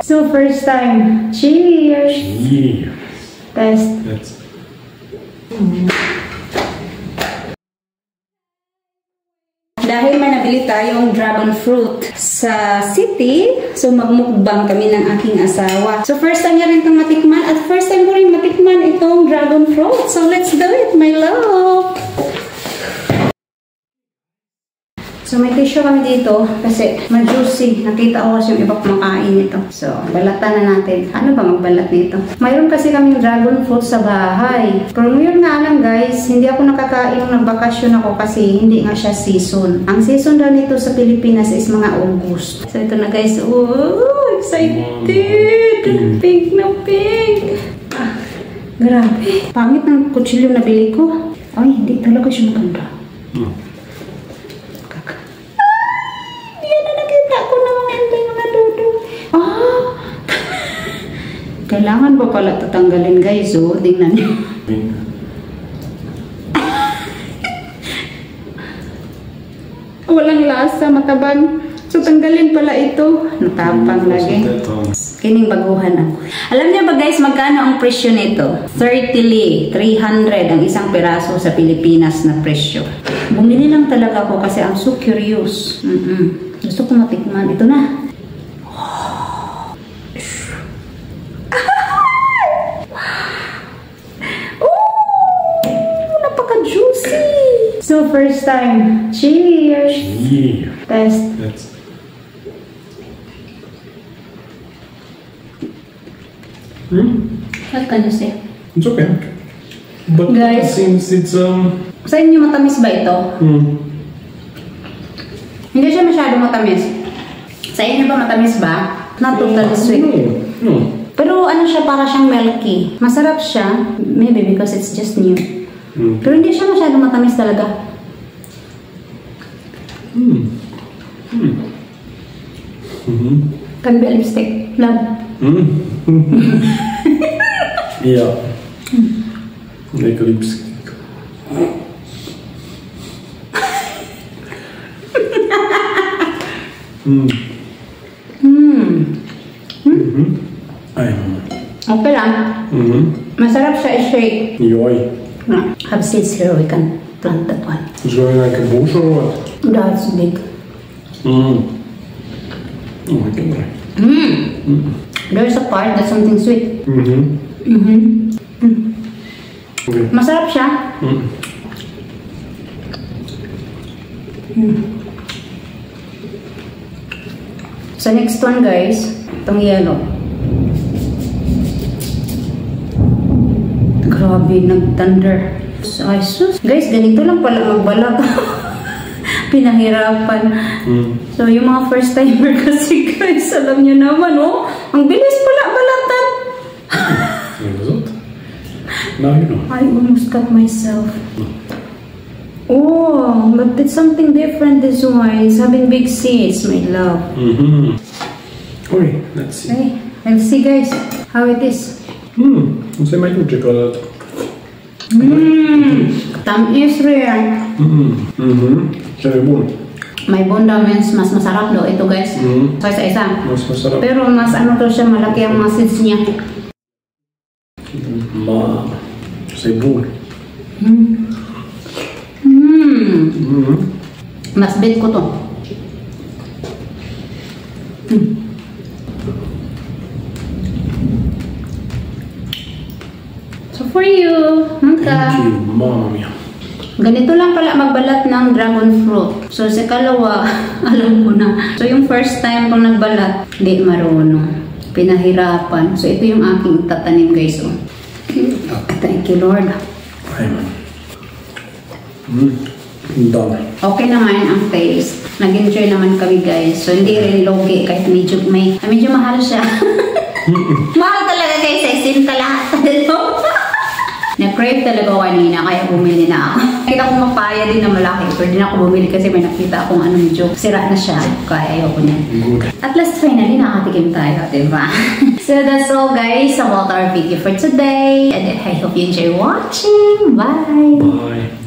So first time. Cheers! Cheers! Test. That's... Dahil may nabili tayong dragon fruit sa city, so magmukbang kami ng aking asawa. So first time niya rin itong matikman at first time ko rin matikman itong dragon fruit. So let's do it, my love! So may tissue kami dito kasi ma-juicy. Nakita ko kasi yung iba kumakain nito. So balatan na natin. Ano ba magbalat nito? Mayroon kasi kaming dragon fruit sa bahay. Pero ngayon nga lang guys, hindi ako nakakain nung nagbakasyon ako kasi hindi nga siya season. Ang season daw nito sa Pilipinas is mga August. So ito na guys. Oh, excited! Pink na pink! Ah, grabe. Pangit ng kutsilyo na bili ko. Ay, hindi talaga siya maganda. Kailangan ba pala tatanggalin guys, oh? Tingnan nyo. Walang lasa, matabang. So tanggalin pala ito. Natapang lagi. Kining baguhan ako. Alam niyo ba guys, magkano ang presyo nito? 30 300 ang isang piraso sa Pilipinas na presyo. Bumili lang talaga ako kasi I'm so curious. Gusto ko matikman. Ito na. So first time. Cheers! Cheers! Test. That's... What can you say? It's okay. But guys, since it's sa inyo matamis ba ito? Hindi siya masyado matamis. Sa inyo ba matamis ba? Not totally sweet. No. Pero ano siya, para siyang milky. Masarap siya. Maybe because it's just new. Pero hindi siya masyado matamis talaga. Can be a lipstick. Love. Yeah. Like a lipstick. Okay lang. Masarap siya i-shake. Yoy. Have seeds here, we can plant that one. It's going like a bush or what? That's big. Oh my god. There's a part that's something sweet. Okay. Masarap siya. So next one guys, itong yellow. Grabe, nag-thunder. So, ay sus. Guys, ganito lang pala magbalat. Pinahirapan. So, yung mga first timer kasi guys, alam nyo naman, oh. Ang bilis pala balatan. Now you know. I almost cut myself. Oh, but it's something different this one. It's having big seeds, my love. Okay, let's see. Okay, let's see guys how it is. Se mai duce călăt. Tamis rin. Ce e bun. May bunda means mas masarap daw ito guys. Sa isa-isa. Mas masarap. Pero mas ano to siya, malaki ang mga seeds niya. Se e bun. Mas bet ko to. So for you, Thank you, mamma mia. ganito lang pala magbalat ng dragon fruit. So sa kalawa, alam ko na. So yung first time kong nagbalat, hindi marunong. Pinahirapan. So ito yung aking tatanim guys. Oh. Thank you Lord. Done. Okay naman ang taste. Nag-enjoy naman kami guys. So hindi rin logi kahit medyo mahal siya. Mahal talaga guys. Isin ka lahat. Na-crave talaga kanina kaya bumili na ako. Nakita ko mapaya din na malaki. Pero din ako bumili kasi may nakita akong ano medyo sira na siya. Kaya ayoko niya. At last finally nakatikim tayo. Diba? So that's all guys about our video for today. And I hope you enjoy watching. Bye! Bye.